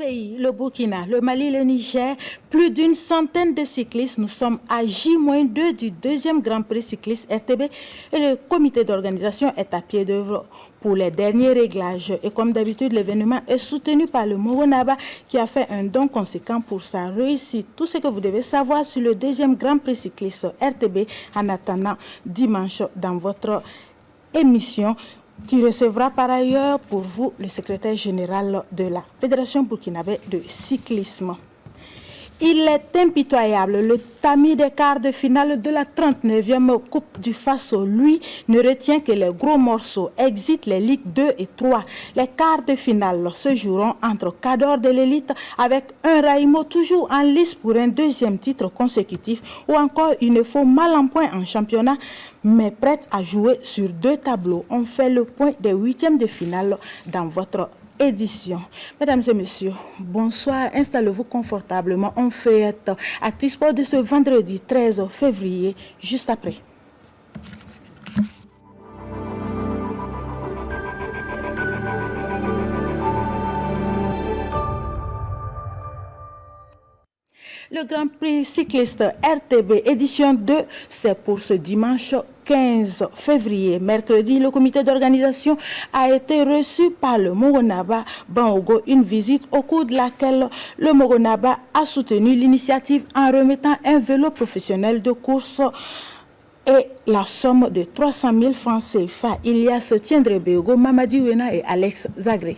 pays, le Burkina, le Mali, le Niger, plus d'une centaine de cyclistes. Nous sommes à J-2 du deuxième Grand Prix cycliste RTB et le comité d'organisation est à pied d'œuvre pour les derniers réglages. Et comme d'habitude, l'événement est soutenu par le Moronaba qui a fait un don conséquent pour sa réussite. Tout ce que vous devez savoir sur le deuxième Grand Prix cycliste RTB en attendant dimanche dans votre émission, qui recevra par ailleurs pour vous le secrétaire général de la Fédération burkinabé de cyclisme. Il est impitoyable, le tamis des quarts de finale de la 39e Coupe du Faso, lui, ne retient que les gros morceaux, exit les Ligues 2 et 3. Les quarts de finale se joueront entre Cador de l'élite avec un Raimo toujours en lice pour un deuxième titre consécutif ou encore une faux mal en point en championnat, mais prête à jouer sur deux tableaux. On fait le point des huitièmes de finale dans votre édition. Mesdames et messieurs, bonsoir, installez-vous confortablement. On fait Actu Sport de ce vendredi 13 février, juste après. Le Grand Prix cycliste RTB édition 2, c'est pour ce dimanche 15 février. Mercredi, le comité d'organisation a été reçu par le Moronaba Bangogo, une visite au cours de laquelle le Moronaba a soutenu l'initiative en remettant un vélo professionnel de course et la somme de 300 000 francs CFA. Il y a ce Tiendre Béogo, Mamadi Wena et Alex Zagré.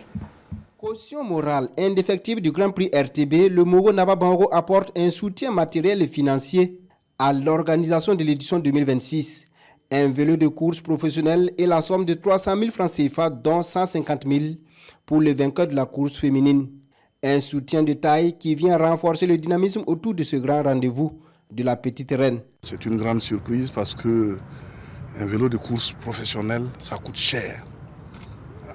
Caution morale indéfectible du Grand Prix RTB, le Moronaba Bango apporte un soutien matériel et financier à l'organisation de l'édition 2026. Un vélo de course professionnel et la somme de 300 000 francs CFA, dont 150 000 pour le vainqueur de la course féminine. Un soutien de taille qui vient renforcer le dynamisme autour de ce grand rendez-vous de la petite reine. C'est une grande surprise parce que un vélo de course professionnel, ça coûte cher.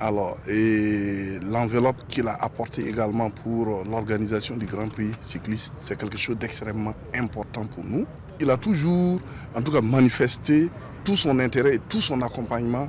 Alors, et l'enveloppe qu'il a apportée également pour l'organisation du Grand Prix cycliste, c'est quelque chose d'extrêmement important pour nous. Il a toujours, en tout cas, manifesté tout son intérêt et tout son accompagnement,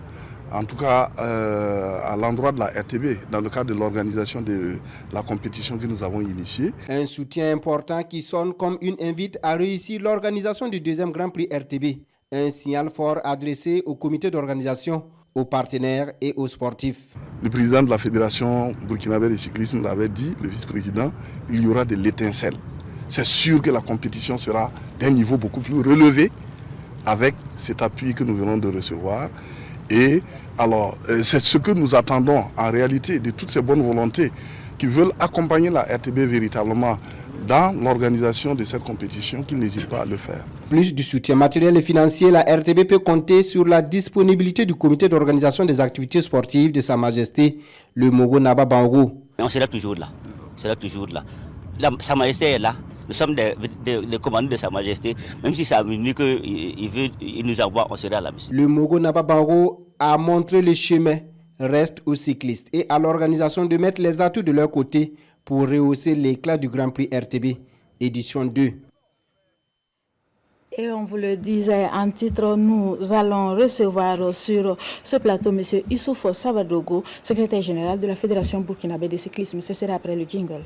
en tout cas à l'endroit de la RTB, dans le cadre de l'organisation de la compétition que nous avons initiée. Un soutien important qui sonne comme une invite à réussir l'organisation du deuxième Grand Prix RTB. Un signal fort adressé au comité d'organisation, aux partenaires et aux sportifs. Le président de la Fédération burkinabé de cyclisme l'avait dit, le vice-président, il y aura de l'étincelle. C'est sûr que la compétition sera d'un niveau beaucoup plus relevé avec cet appui que nous venons de recevoir. Et alors, c'est ce que nous attendons en réalité de toutes ces bonnes volontés qui veulent accompagner la RTB véritablement dans l'organisation de cette compétition, qu'ils n'hésitent pas à le faire. Plus du soutien matériel et financier, la RTB peut compter sur la disponibilité du comité d'organisation des activités sportives de Sa Majesté, le Moronaba Bango. On sera toujours là. Sa Majesté est là. Nous sommes des commandants de Sa Majesté. Même si ça veut qu'il nous envoie, on sera là. Le Moronaba Bango a montré le chemin, reste aux cyclistes et à l'organisation de mettre les atouts de leur côté pour rehausser l'éclat du Grand Prix RTB, édition 2. Et on vous le disait en titre, nous allons recevoir sur ce plateau M. Issouf Savadogo, secrétaire général de la Fédération burkinabé de cyclisme. Ce sera après le jingle.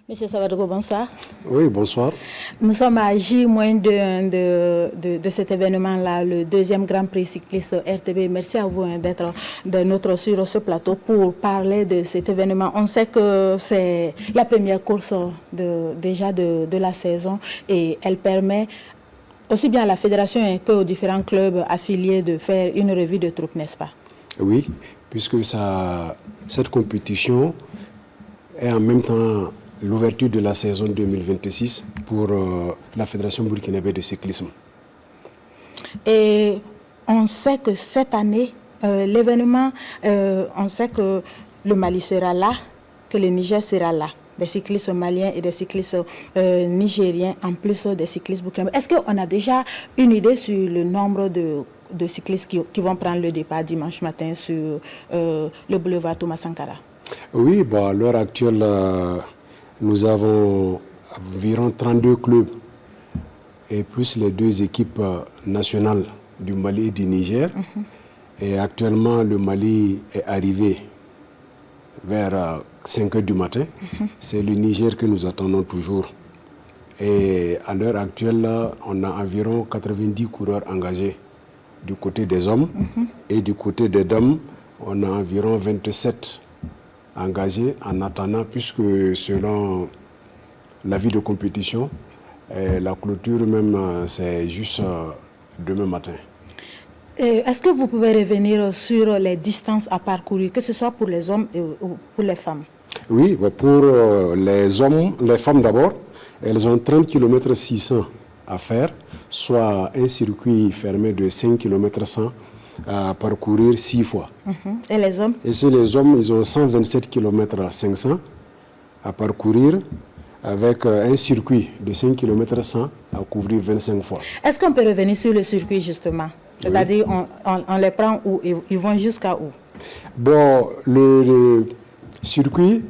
Monsieur Savadogo, bonsoir. Oui, bonsoir. Nous sommes à J-2 de cet événement-là, le deuxième Grand Prix cycliste RTB. Merci à vous d'être de notre sur ce plateau pour parler de cet événement. On sait que c'est la première course de la saison et elle permet aussi bien à la fédération qu'aux différents clubs affiliés de faire une revue de troupes, n'est-ce pas? Oui, puisque cette compétition est en même temps l'ouverture de la saison 2026 pour la Fédération burkinabé de cyclisme. Et on sait que cette année, l'événement, on sait que le Mali sera là, que le Niger sera là. Des cyclistes maliens et des cyclistes nigériens, en plus des cyclistes burkinabés. Est-ce qu'on a déjà une idée sur le nombre de cyclistes qui vont prendre le départ dimanche matin sur le boulevard Thomas Sankara? Oui, à l'heure actuelle, nous avons environ 32 clubs et plus les 2 équipes nationales du Mali et du Niger. Et actuellement, le Mali est arrivé vers 5 h du matin. C'est le Niger que nous attendons toujours. Et à l'heure actuelle, on a environ 90 coureurs engagés du côté des hommes. Et du côté des dames, on a environ 27 engagés en attendant, puisque selon l'avis de compétition, la clôture même, c'est juste demain matin. Est-ce que vous pouvez revenir sur les distances à parcourir, que ce soit pour les hommes ou pour les femmes? Oui, pour les hommes, les femmes d'abord, elles ont 30 km 600 à faire, soit un circuit fermé de 5 km 100 à parcourir 6 fois. Et les hommes? Et chez les hommes, ils ont 127 km 500 à parcourir avec un circuit de 5 km 100 à couvrir 25 fois. Est-ce qu'on peut revenir sur le circuit justement? C'est-à-dire, on les prend où? Ils vont jusqu'à où? Bon, le circuit,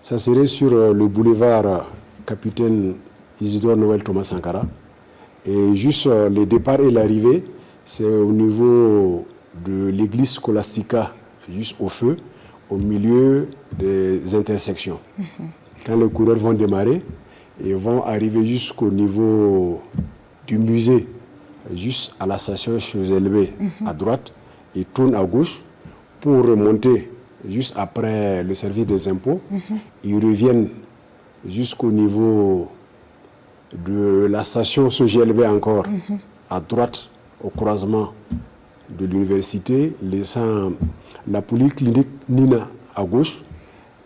ça serait sur le boulevard Capitaine Isidore Noël Thomas Sankara. Et juste le départ et l'arrivée, c'est au niveau de l'église Scholastica, juste au feu, au milieu des intersections. Quand les coureurs vont démarrer, ils vont arriver jusqu'au niveau du musée, juste à la station Chaux-Élevée à droite, ils tournent à gauche pour remonter juste après le service des impôts. Ils reviennent jusqu'au niveau de la station CGLB encore, à droite, au croisement de l'université, laissant la polyclinique Nina à gauche.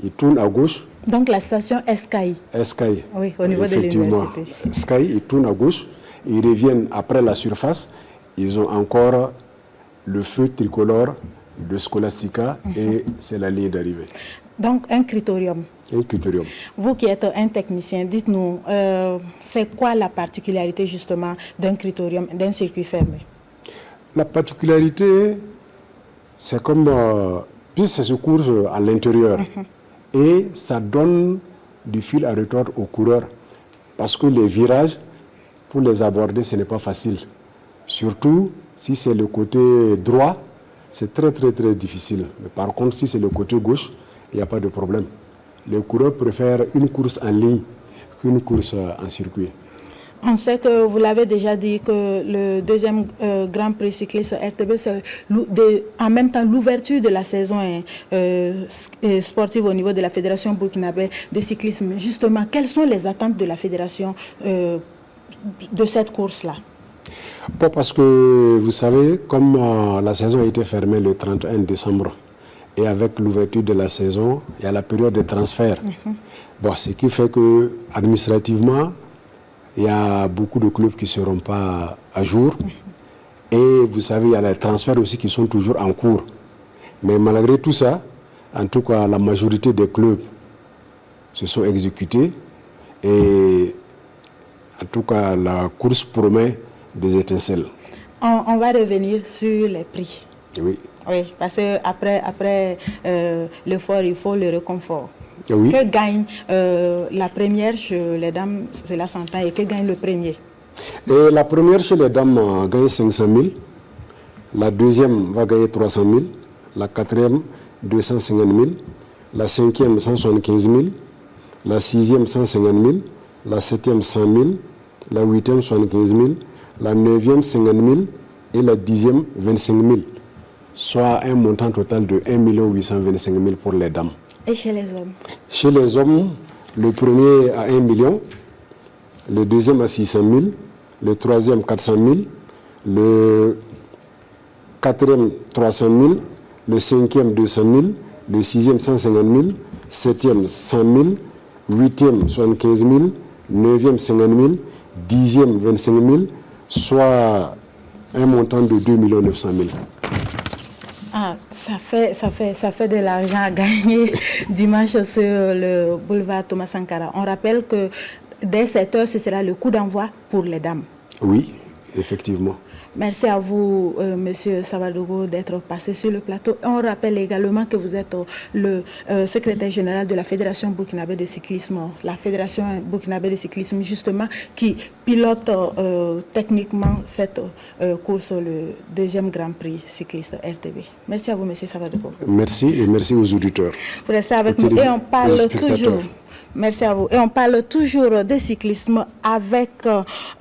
Ils tournent à gauche. Donc la station Escaï. Escaï. Oui, au niveau de l'université. Escaï, ils tournent à gauche. Ils reviennent après la surface. Ils ont encore le feu tricolore de Scholastica et c'est la ligne d'arrivée. Donc un critérium. Un critérium. Vous qui êtes un technicien, dites-nous, c'est quoi la particularité justement d'un critérium, d'un circuit fermé? La particularité, c'est comme, puisque ça se court à l'intérieur, et ça donne du fil à retordre aux coureurs, parce que les virages, pour les aborder, ce n'est pas facile. Surtout si c'est le côté droit, c'est très difficile. Mais par contre, si c'est le côté gauche, il n'y a pas de problème. Les coureurs préfèrent une course en ligne qu'une course en circuit. On sait que vous l'avez déjà dit que le deuxième Grand Prix cycliste RTB, c'est en même temps l'ouverture de la saison sportive au niveau de la Fédération burkinabé de cyclisme. Justement, quelles sont les attentes de la Fédération de cette course-là? Bon, parce que vous savez, comme la saison a été fermée le 31 décembre, et avec l'ouverture de la saison, il y a la période de transfert. Bon, ce qui fait que administrativement, il y a beaucoup de clubs qui ne seront pas à jour. Et vous savez, il y a les transferts aussi qui sont toujours en cours. Mais malgré tout ça, en tout cas, la majorité des clubs se sont exécutés. Et en tout cas, la course promet des étincelles. On va revenir sur les prix. Oui. Oui, parce qu'après l'effort, il faut le réconfort. Oui. Que gagne la première chez les dames, cela s'entend, et que gagne le premier? Et la première chez les dames gagne 500 000. La deuxième va gagner 300 000. La quatrième, 250 000. La cinquième, 175 000. La sixième, 150 000. La septième, 100 000. La huitième, 75 000. La neuvième, 50 000. Et la dixième, 25 000. Soit un montant total de 1 825 000 pour les dames. Et chez les hommes? Chez les hommes, le premier à 1 million, le deuxième à 600 000, le troisième 400 000, le quatrième 300 000, le cinquième 200 000, le sixième 150 000, septième 100 000, huitième 75 000, neuvième 50 000, dixième 25 000, soit un montant de 2 900 000. Ah, ça fait de l'argent à gagner dimanche sur le boulevard Thomas Sankara. On rappelle que dès 7 h, ce sera le coup d'envoi pour les dames. Oui, effectivement. Merci à vous, Monsieur Savadogo, d'être passé sur le plateau. On rappelle également que vous êtes le secrétaire général de la Fédération burkinabé de cyclisme, la Fédération burkinabé de cyclisme justement qui pilote techniquement cette course, le deuxième Grand Prix cycliste RTB. Merci à vous, Monsieur Savadogo. Merci et merci aux auditeurs. Vous restez avec nous et on parle toujours. Merci à vous. Et on parle toujours de cyclisme avec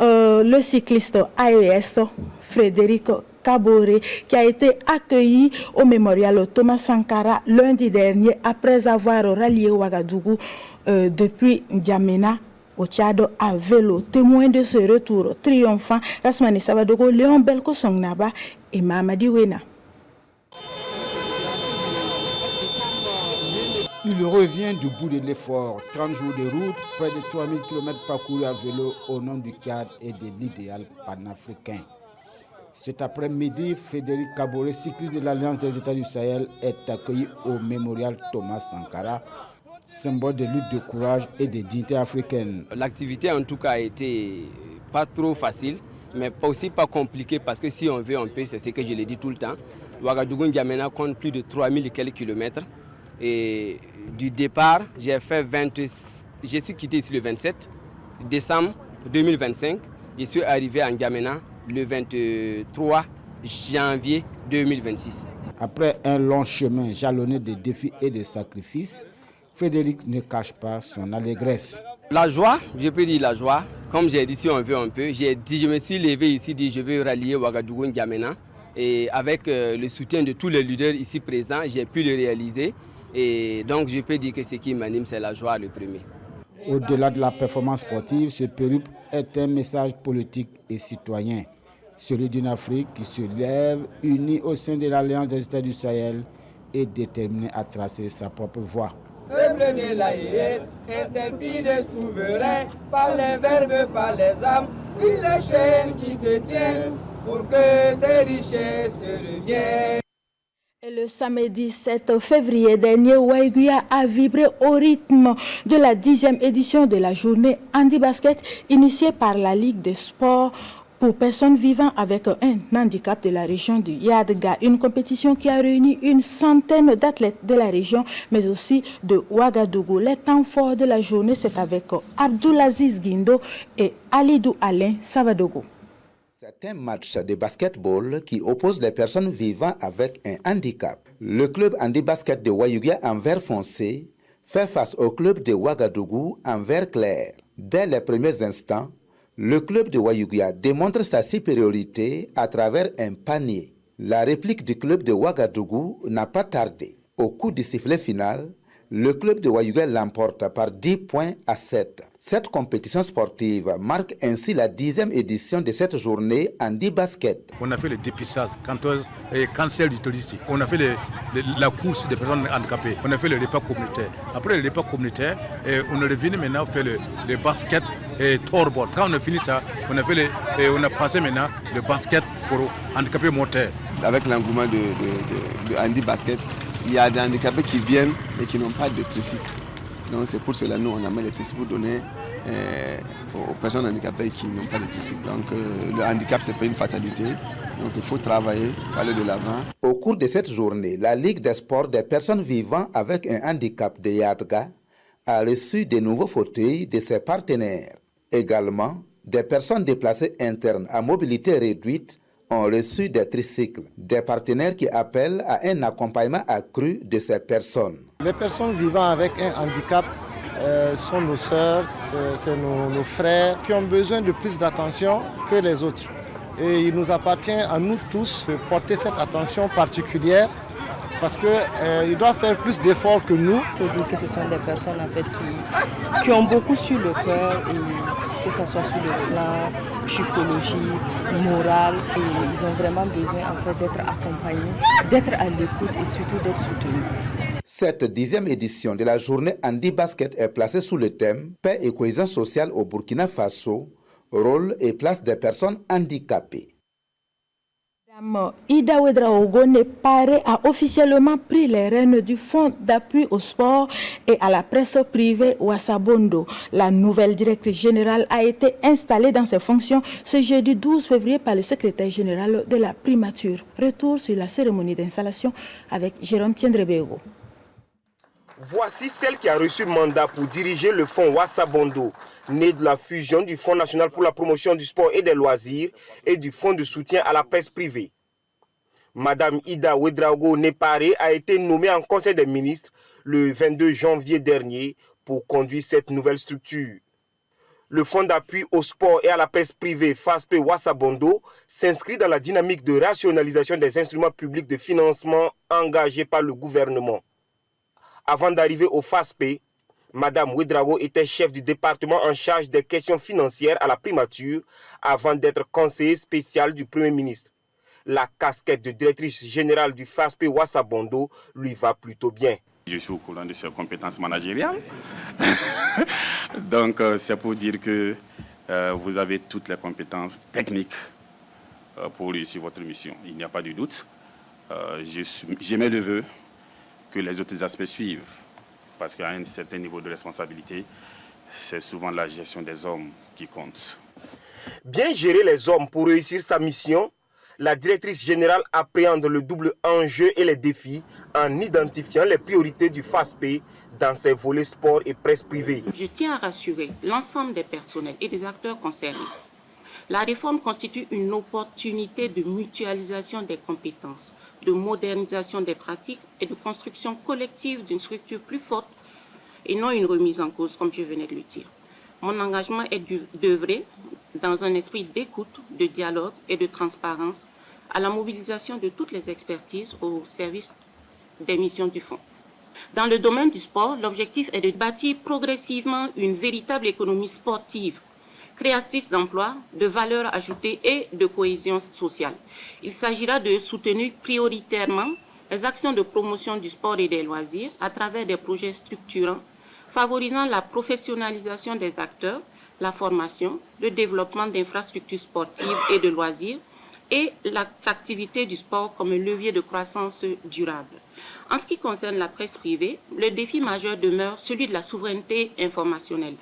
le cycliste AES Frédéric Kaboré qui a été accueilli au mémorial Thomas Sankara lundi dernier après avoir rallié Ouagadougou depuis N'Djamena au Tchad à vélo. Témoin de ce retour triomphant, Rasmani Savadogo, Léon Belko Songnaba et Mamadi Wena. Il revient du bout de l'effort. 30 jours de route, près de 3000 km parcourus à vélo au nom du Tchad et de l'idéal panafricain. Cet après-midi, Frédéric Kaboré, cycliste de l'Alliance des États du Sahel, est accueilli au mémorial Thomas Sankara, symbole de lutte de courage et de dignité africaine. L'activité en tout cas a été pas trop facile, mais aussi pas compliquée parce que si on veut, on peut, c'est ce que je l'ai dit tout le temps. Ouagadougou N'Djamena compte plus de 3000 et quelques kilomètres. Et du départ, je suis quitté ici le 27 décembre 2025. Je suis arrivé à N'Djamena le 23 janvier 2026. Après un long chemin jalonné de défis et de sacrifices, Frédéric ne cache pas son allégresse. La joie, je peux dire la joie. Comme j'ai dit, si on veut un peu, je me suis levé ici, dit je vais rallier Ouagadougou N'Djamena. Et avec le soutien de tous les leaders ici présents, j'ai pu le réaliser. Et donc je peux dire que ce qui m'anime, c'est la joie le premier. Au-delà de la performance sportive, ce périple est un message politique et citoyen. Celui d'une Afrique qui se lève, unie au sein de l'Alliance des États du Sahel et déterminée à tracer sa propre voie. Peuple de l'AES, interdit des souverains, par les verbes, par les âmes, pris les chaînes qui te tiennent, pour que tes richesses te reviennent. Et le samedi 7 février dernier, Waiguya a vibré au rythme de la 10e édition de la journée Handi Basket initiée par la Ligue des sports pour personnes vivant avec un handicap de la région du Yadga. Une compétition qui a réuni une centaine d'athlètes de la région, mais aussi de Ouagadougou. Les temps forts de la journée, c'est avec Abdoulaziz Guindo et Alidou Alain Savadogo. C'est un match de basketball qui oppose les personnes vivant avec un handicap. Le club Handi Basket de Waiguya en vert foncé fait face au club de Ouagadougou en vert clair. Dès les premiers instants, le club de Waiguya démontre sa supériorité à travers un panier. La réplique du club de Ouagadougou n'a pas tardé. Au coup du sifflet final, le club de Waiguya l'emporte par 10 points à 7. Cette compétition sportive marque ainsi la 10e édition de cette journée Handi Basket. On a fait le dépistage, cancer du thoracique. On a fait la course des personnes handicapées. On a fait le repas communautaire. Après le repas communautaire, on est revenu maintenant faire le basket et tourboard. Quand on a fini ça, on a passé maintenant le basket pour handicapés moteurs. Avec l'engouement de Handi Basket, il y a des handicapés qui viennent et qui n'ont pas de tricycle. Donc c'est pour cela que nous on amène les tricycles pour donner aux personnes handicapées qui n'ont pas de tricycle. Donc le handicap c'est pas une fatalité. Donc il faut travailler, aller de l'avant. Au cours de cette journée, la Ligue des sports des personnes vivant avec un handicap de Yadga a reçu de nouveaux fauteuils de ses partenaires. Également, des personnes déplacées internes à mobilité réduite ont reçu des tricycles, des partenaires qui appellent à un accompagnement accru de ces personnes. Les personnes vivant avec un handicap sont nos sœurs, c'est nos frères qui ont besoin de plus d'attention que les autres. Et il nous appartient à nous tous de porter cette attention particulière parce qu'ils doivent faire plus d'efforts que nous. Je veux dire que ce sont des personnes en fait, qui ont beaucoup sur le cœur, et que ce soit sur le plan psychologique, moral. Et ils ont vraiment besoin en fait, d'être accompagnés, d'être à l'écoute et surtout d'être soutenus. Cette 10e édition de la journée Handi Basket est placée sous le thème « Paix et cohésion sociale au Burkina Faso, rôle et place des personnes handicapées ». Ida Ouedraogo Nepare a officiellement pris les rênes du Fonds d'appui au sport et à la presse privée Wassabondo. La nouvelle directrice générale a été installée dans ses fonctions ce jeudi 12 février par le secrétaire général de la primature. Retour sur la cérémonie d'installation avec Jérôme Tiendrebego. Voici celle qui a reçu mandat pour diriger le fonds Wassabondo, né de la fusion du Fonds national pour la promotion du sport et des loisirs et du Fonds de soutien à la presse privée. Madame Ida Ouedraogo Nepare a été nommée en Conseil des ministres le 22 janvier dernier pour conduire cette nouvelle structure. Le Fonds d'appui au sport et à la presse privée FASP Wassabondo s'inscrit dans la dynamique de rationalisation des instruments publics de financement engagés par le gouvernement. Avant d'arriver au FASP, Madame Ouedraogo était chef du département en charge des questions financières à la primature avant d'être conseiller spécial du Premier ministre. La casquette de directrice générale du FASP Wassabondo lui va plutôt bien. Je suis au courant de ses compétences managériales. Donc c'est pour dire que vous avez toutes les compétences techniques pour réussir votre mission. Il n'y a pas de doute. J'émets le vœu que les autres aspects suivent. Parce qu'à un certain niveau de responsabilité, c'est souvent la gestion des hommes qui compte. Bien gérer les hommes pour réussir sa mission, la directrice générale appréhende le double enjeu et les défis en identifiant les priorités du FASP dans ses volets sport et presse privée. Je tiens à rassurer l'ensemble des personnels et des acteurs concernés. La réforme constitue une opportunité de mutualisation des compétences, de modernisation des pratiques et de construction collective d'une structure plus forte et non une remise en cause, comme je venais de le dire. Mon engagement est d'œuvrer dans un esprit d'écoute, de dialogue et de transparence à la mobilisation de toutes les expertises au service des missions du Fonds. Dans le domaine du sport, l'objectif est de bâtir progressivement une véritable économie sportive, créatrice d'emplois, de valeur ajoutée et de cohésion sociale. Il s'agira de soutenir prioritairement les actions de promotion du sport et des loisirs à travers des projets structurants, favorisant la professionnalisation des acteurs, la formation, le développement d'infrastructures sportives et de loisirs et l'attractivité du sport comme un levier de croissance durable. En ce qui concerne la presse privée, le défi majeur demeure celui de la souveraineté informationnelle.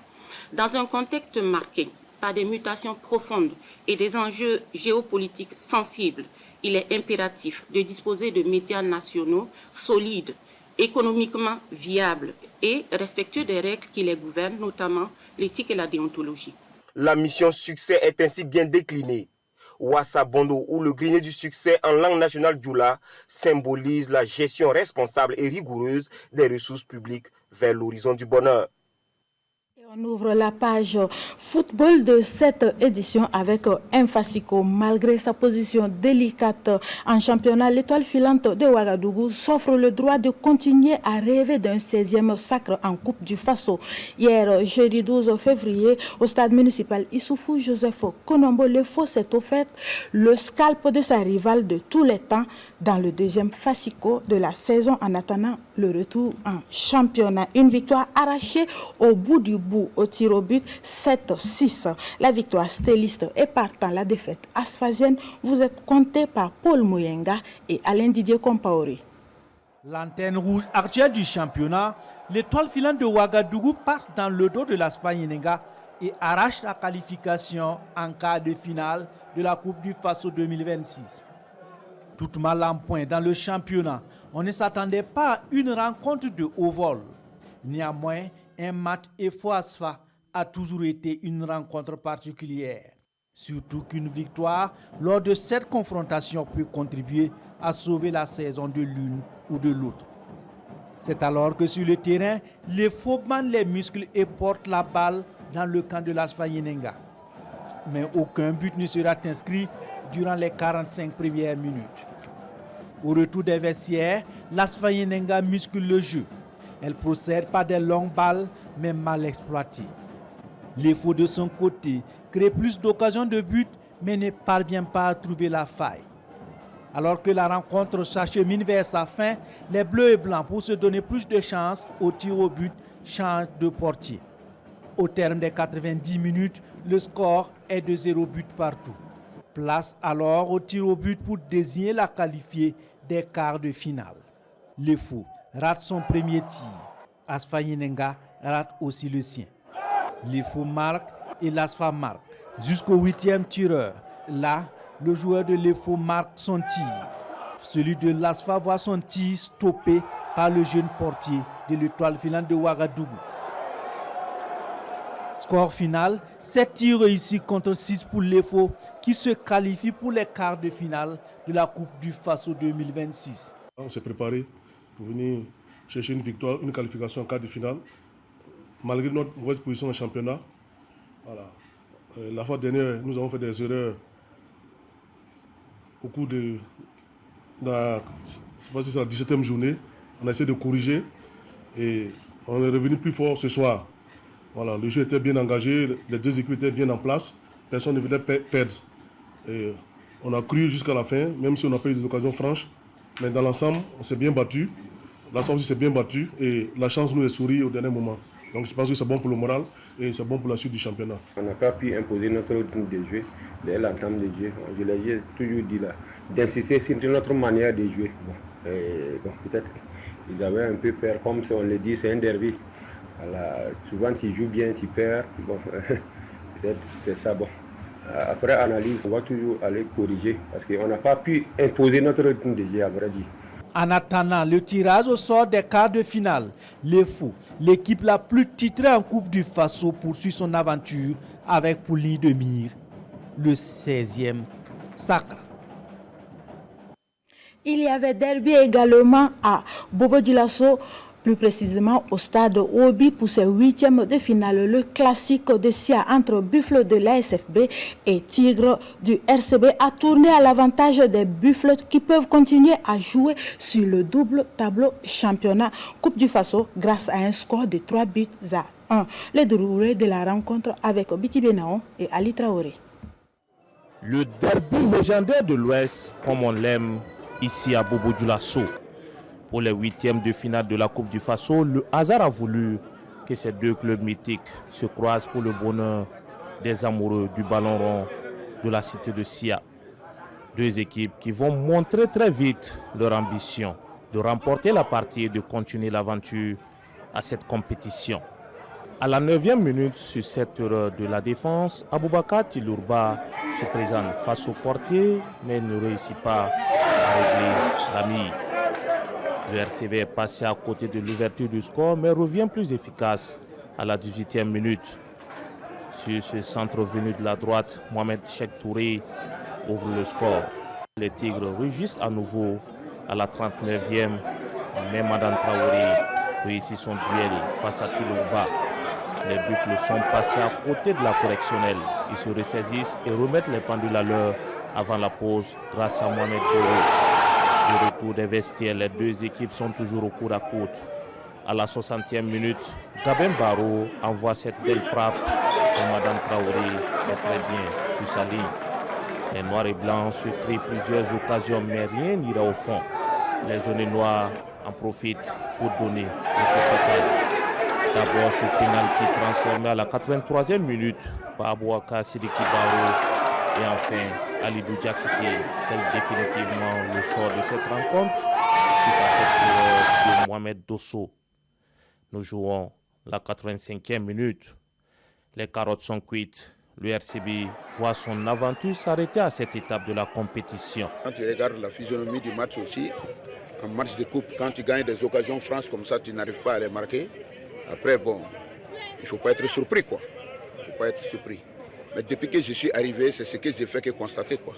Dans un contexte marqué par des mutations profondes et des enjeux géopolitiques sensibles, il est impératif de disposer de médias nationaux solides, économiquement viables et respectueux des règles qui les gouvernent, notamment l'éthique et la déontologie. La mission succès est ainsi bien déclinée. Wassabondo, ou le grenier du succès en langue nationale djoula, symbolise la gestion responsable et rigoureuse des ressources publiques vers l'horizon du bonheur. On ouvre la page football de cette édition avec Mfasiko. Malgré sa position délicate en championnat, l'étoile filante de Ouagadougou s'offre le droit de continuer à rêver d'un 16e sacre en Coupe du Faso. Hier, jeudi 12 février, au stade municipal Issoufou Joseph Konombo, le Faux s'est offert le scalp de sa rivale de tous les temps dans le deuxième Fasico de la saison en attendant le retour en championnat. Une victoire arrachée au bout du bout au tir au but 7-6. La victoire stéliste et partant la défaite asphazienne vous êtes comptée par Paul Mouyenga et Alain Didier Compaoré. L'antenne rouge actuelle du championnat, l'étoile filante de Ouagadougou passe dans le dos de l'Aspayenenga et arrache la qualification en quart de finale de la Coupe du Faso 2026. Tout mal en point dans le championnat, on ne s'attendait pas à une rencontre de haut vol. Néanmoins, un match EFO-ASFA a toujours été une rencontre particulière. Surtout qu'une victoire lors de cette confrontation peut contribuer à sauver la saison de l'une ou de l'autre. C'est alors que sur le terrain, les faux bandent les muscles et portent la balle dans le camp de l'Asfayenenga. Mais aucun but ne sera inscrit durant les 45 premières minutes. Au retour des vestiaires, l'Asfayenenga muscle le jeu. Elle procède par des longues balles, mais mal exploitées. Les faux de son côté créent plus d'occasions de but, mais ne parvient pas à trouver la faille. Alors que la rencontre s'achemine vers sa fin, les bleus et blancs, pour se donner plus de chance au tir au but, changent de portier. Au terme des 90 minutes, le score est de 0 but partout. Place alors au tir au but pour désigner la qualifiée des quarts de finale. Le Fou rate son premier tir. Asfa Yenenga rate aussi le sien. Le Fou marque et l'Asfa marque. Jusqu'au 8e tireur. Là, le joueur de l'EFO marque son tir. Celui de l'Asfa voit son tir stoppé par le jeune portier de l'Étoile filante de Ouagadougou. Score final, 7 tirs réussis contre 6 pour l'EFO qui se qualifie pour les quarts de finale de la Coupe du Faso 2026. On s'est préparé pour venir chercher une victoire, une qualification en quart de finale, malgré notre mauvaise position en championnat. Voilà. La fois dernière, nous avons fait des erreurs au cours de la 17e journée. On a essayé de corriger et on est revenu plus fort ce soir. Voilà, le jeu était bien engagé, les deux équipes étaient bien en place, personne ne voulait perdre. Et on a cru jusqu'à la fin, même si on n'a pas eu des occasions franches. Mais dans l'ensemble, on s'est bien battu. L'ensemble aussi s'est bien battu et la chance nous est sourie au dernier moment. Donc je pense que c'est bon pour le moral et c'est bon pour la suite du championnat. On n'a pas pu imposer notre rythme de jeu dès l'entame de jeu. Je l'ai toujours dit là, d'insister sur notre manière de jouer. Bon, peut-être qu'ils avaient un peu peur, comme on le dit, c'est un derby. Voilà, souvent tu joues bien, tu perds. Bon, peut-être c'est ça. Bon. Après analyse, on va toujours aller corriger parce qu'on n'a pas pu imposer notre rythme de jeu, à vrai dire. En attendant le tirage au sort des quarts de finale, les Fous, l'équipe la plus titrée en Coupe du Faso, poursuit son aventure avec pour ligne de mire le 16e sacre. Il y avait derby également à Bobo-Dioulasso, plus précisément au stade Obi pour ses 8e de finale. Le classique de Sia entre Buffles de l'ASFB et Tigres du RCB a tourné à l'avantage des Buffles qui peuvent continuer à jouer sur le double tableau championnat Coupe du Faso grâce à un score de 3-1. Les déroulés de la rencontre avec Biti Benaon et Ali Traoré. Le derby légendaire de l'Ouest, comme on l'aime ici à Bobo-Dioulasso. Pour les 8e de finale de la Coupe du Faso, le hasard a voulu que ces deux clubs mythiques se croisent pour le bonheur des amoureux du ballon rond de la cité de Sia. Deux équipes qui vont montrer très vite leur ambition de remporter la partie et de continuer l'aventure à cette compétition. À la 9e minute, sur cette heure de la défense, Aboubakar Tilourba se présente face au portier, mais ne réussit pas à régler la mise. Le RCB est passé à côté de l'ouverture du score, mais revient plus efficace à la 18e minute. Sur ce centre venu de la droite, Mohamed Cheikh Touré ouvre le score. Les Tigres rugissent à nouveau à la 39e, mais Madame Traoré réussit son duel face à Tilourba. Les Buffles sont passés à côté de la correctionnelle. Ils se ressaisissent et remettent les pendules à l'heure avant la pause grâce à Mohamed Touré. De retour des vestiaires, les deux équipes sont toujours au coude à coude. À la 60e minute, Gabin Barrow envoie cette belle frappe et Madame Traoré est très bien sur sa ligne. Les Noirs et Blancs se créent plusieurs occasions, mais rien n'ira au fond. Les jaunes et noirs en profitent pour donner un coup fatal. D'abord ce pénalty transformé à la 83e minute par Abouaka Sidiki Barrow et enfin Alidou Diakité scelle définitivement le sort de cette rencontre suite à cette erreur de Mohamed Dosso. Nous jouons la 85e minute. Les carottes sont cuites. Le RCB voit son aventure s'arrêter à cette étape de la compétition. Quand tu regardes la physionomie du match aussi, en match de coupe, quand tu gagnes des occasions franches comme ça, tu n'arrives pas à les marquer. Après, bon, il ne faut pas être surpris, quoi. Il ne faut pas être surpris. Mais depuis que je suis arrivé, c'est ce que j'ai fait que constater, quoi.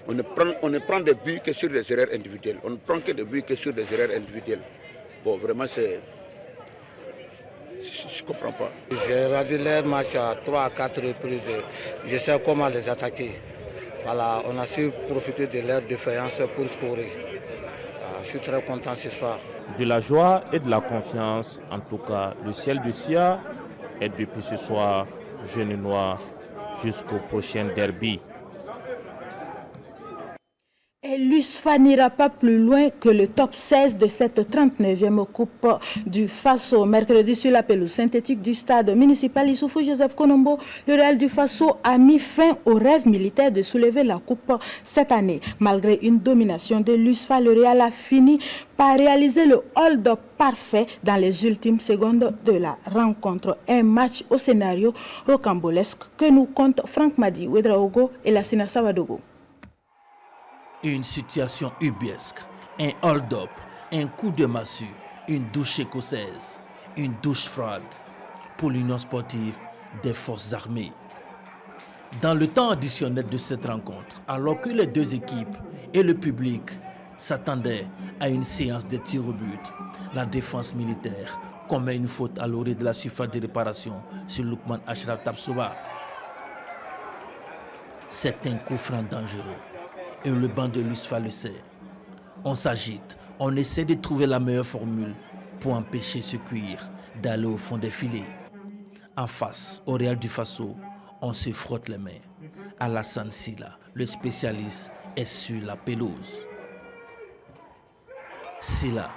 On ne prend des buts que sur des erreurs individuelles. On ne prend que des buts que sur des erreurs individuelles. Bon, vraiment, c'est... Je ne comprends pas. J'ai regardé leur match à 3 à 4 reprises. Je sais comment les attaquer. Voilà, on a su profiter de leur défaillance pour scorer. Je suis très content ce soir. De la joie et de la confiance, en tout cas, le ciel de Sia est depuis ce soir jaune et noir jusqu'au prochain derby. Et Mais l'USFA n'ira pas plus loin que le top 16 de cette 39e Coupe du Faso. Mercredi, sur la pelouse synthétique du stade municipal Issoufou Joseph Konombo, le Real du Faso a mis fin au rêve militaire de soulever la Coupe cette année. Malgré une domination de l'USFA, le Real a fini par réaliser le hold-up parfait dans les ultimes secondes de la rencontre. Un match au scénario rocambolesque que nous compte Franck Madi, Ouedraogo et Lassina Savadogo. Une situation ubiesque, un hold-up, un coup de massue, une douche écossaise, une douche froide pour l'Union sportive des forces armées. Dans le temps additionnel de cette rencontre, alors que les deux équipes et le public s'attendaient à une séance de tir au but, la défense militaire commet une faute à l'orée de la surface de réparation sur Lukman Ashraf Tabsoba. C'est un coup franc dangereux. Et le banc de l'USFA le sait. On s'agite, on essaie de trouver la meilleure formule pour empêcher ce cuir d'aller au fond des filets. En face, au Real du Faso, on se frotte les mains. Alassane Silla, le spécialiste, est sur la pelouse. Silla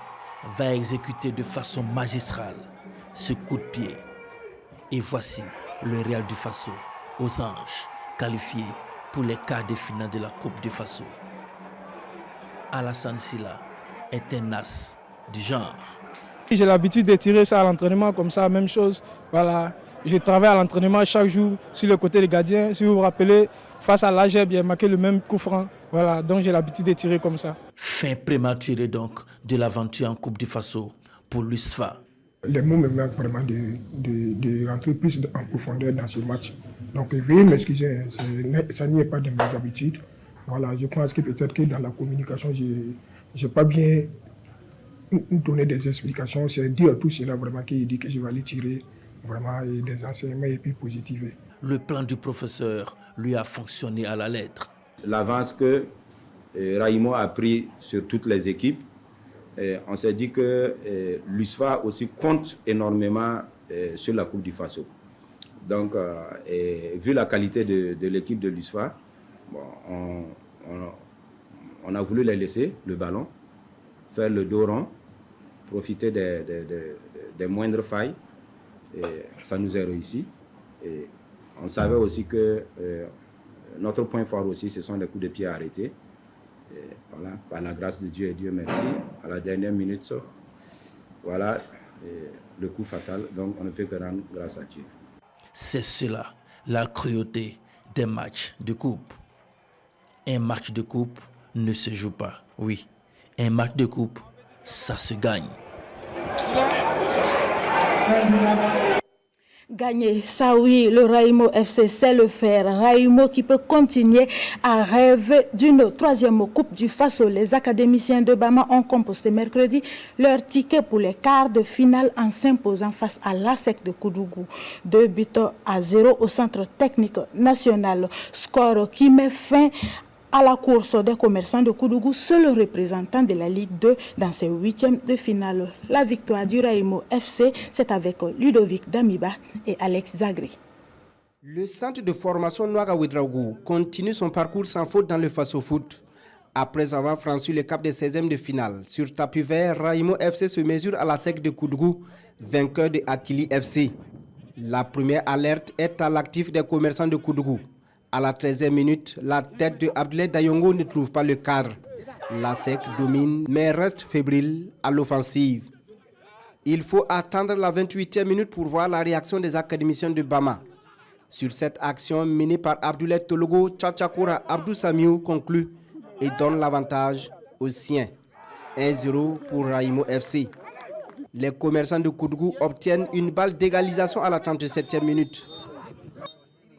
va exécuter de façon magistrale ce coup de pied. Et voici le Real du Faso aux anges, qualifié pour les quarts de finale de la Coupe du Faso. Alassane Silla est un as du genre. J'ai l'habitude de tirer ça à l'entraînement comme ça, même chose. Voilà. Je travaille à l'entraînement chaque jour sur le côté des gardiens. Si vous vous rappelez, face à l'AGEB, j'ai marqué le même coup franc. Voilà, donc j'ai l'habitude de tirer comme ça. Fin prématurée donc de l'aventure en Coupe du Faso pour l'USFA. Les mots me manquent vraiment de rentrer plus en profondeur dans ce match. Donc veuillez m'excuser, ça n'y est pas de mes habitudes. Voilà, je pense que peut-être que dans la communication, je n'ai pas bien donné des explications. C'est dire tout cela vraiment qu'il dit que je vais aller tirer vraiment des enseignements et puis positifs. Le plan du professeur lui a fonctionné à la lettre. L'avance que Raimo a pris sur toutes les équipes, on s'est dit que l'USFA aussi compte énormément sur la Coupe du Faso. Donc, vu la qualité de l'équipe de l'USFA, bon, on a voulu les laisser le ballon, faire le dos rond, profiter des moindres failles. Et ça nous a réussi. Et on savait aussi que notre point fort aussi, ce sont les coups de pied arrêtés. Et voilà, par la grâce de Dieu et Dieu merci, à la dernière minute, voilà le coup fatal. Donc on ne peut que rendre grâce à Dieu. C'est cela, la cruauté des matchs de coupe. Un match de coupe ne se joue pas, oui. Un match de coupe, ça se gagne. Gagner, ça oui, le Raimo FC sait le faire. Raimo qui peut continuer à rêver d'une troisième Coupe du Faso. Les académiciens de Bama ont composté mercredi leur ticket pour les quarts de finale en s'imposant face à l'ASEC de Koudougou. 2-0 au centre technique national. Score qui met fin à la course des commerçants de Koudougou, seul représentant de la Ligue 2 dans ses huitièmes de finale. La victoire du Raimo FC, c'est avec Ludovic Damiba et Alex Zagri. Le centre de formation Nouaga Ouedraogo continue son parcours sans faute dans le Faso Foot. Après avoir franchi le cap des 16e de finale, sur tapis vert, Raimo FC se mesure à la SEC de Koudougou, vainqueur de Akili FC. La première alerte est à l'actif des commerçants de Koudougou. À la 13e minute, la tête de Abdoulaye Dayongo ne trouve pas le cadre. La SEC domine, mais reste fébrile à l'offensive. Il faut attendre la 28e minute pour voir la réaction des académiciens de Bama. Sur cette action menée par Abdoulaye Tologo, Tchatchakoura Abdou Samiou conclut et donne l'avantage aux siens. 1-0 pour Raimo FC. Les commerçants de Koudougou obtiennent une balle d'égalisation à la 37e minute.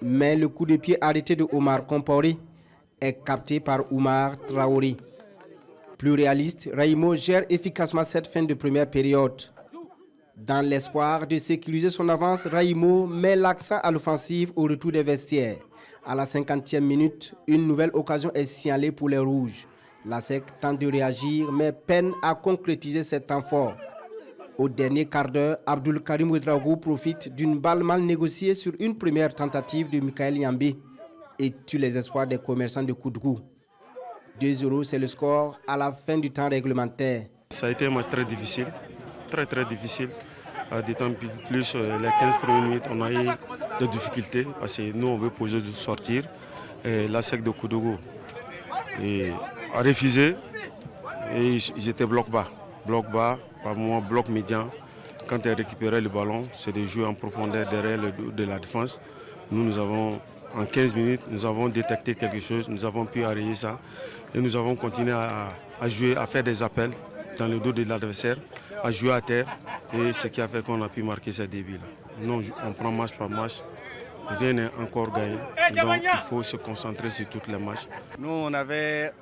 Mais le coup de pied arrêté de Omar Kompori est capté par Oumar Traoré. Plus réaliste, Raimo gère efficacement cette fin de première période. Dans l'espoir de sécuriser son avance, Raimo met l'accent à l'offensive au retour des vestiaires. À la 50e minute, une nouvelle occasion est signalée pour les Rouges. La SEC tente de réagir mais peine à concrétiser cet temps fort. Au dernier quart d'heure, Abdul Karim Ouedraogo profite d'une balle mal négociée sur une première tentative de Michael Yambé et tue les espoirs des commerçants de Koudougou. 2-0, c'est le score à la fin du temps réglementaire. Ça a été un match très difficile, très difficile. D'autant plus les 15 premières minutes, on a eu des difficultés parce que nous, on veut poser de sortir. Et la SEC de Koudougou a refusé et ils étaient bloc bas, par moment bloc médian. Quand ils récupéraient le ballon, c'est de jouer en profondeur derrière de la défense. Nous avons, en 15 minutes, nous avons détecté quelque chose, nous avons pu arrêter ça et nous avons continué à jouer, à faire des appels dans le dos de l'adversaire, à jouer à terre et ce qui a fait qu'on a pu marquer ces débuts-là. Non, on prend match par match, rien n'est encore gagné, donc il faut se concentrer sur toutes les matchs. Nous, on avait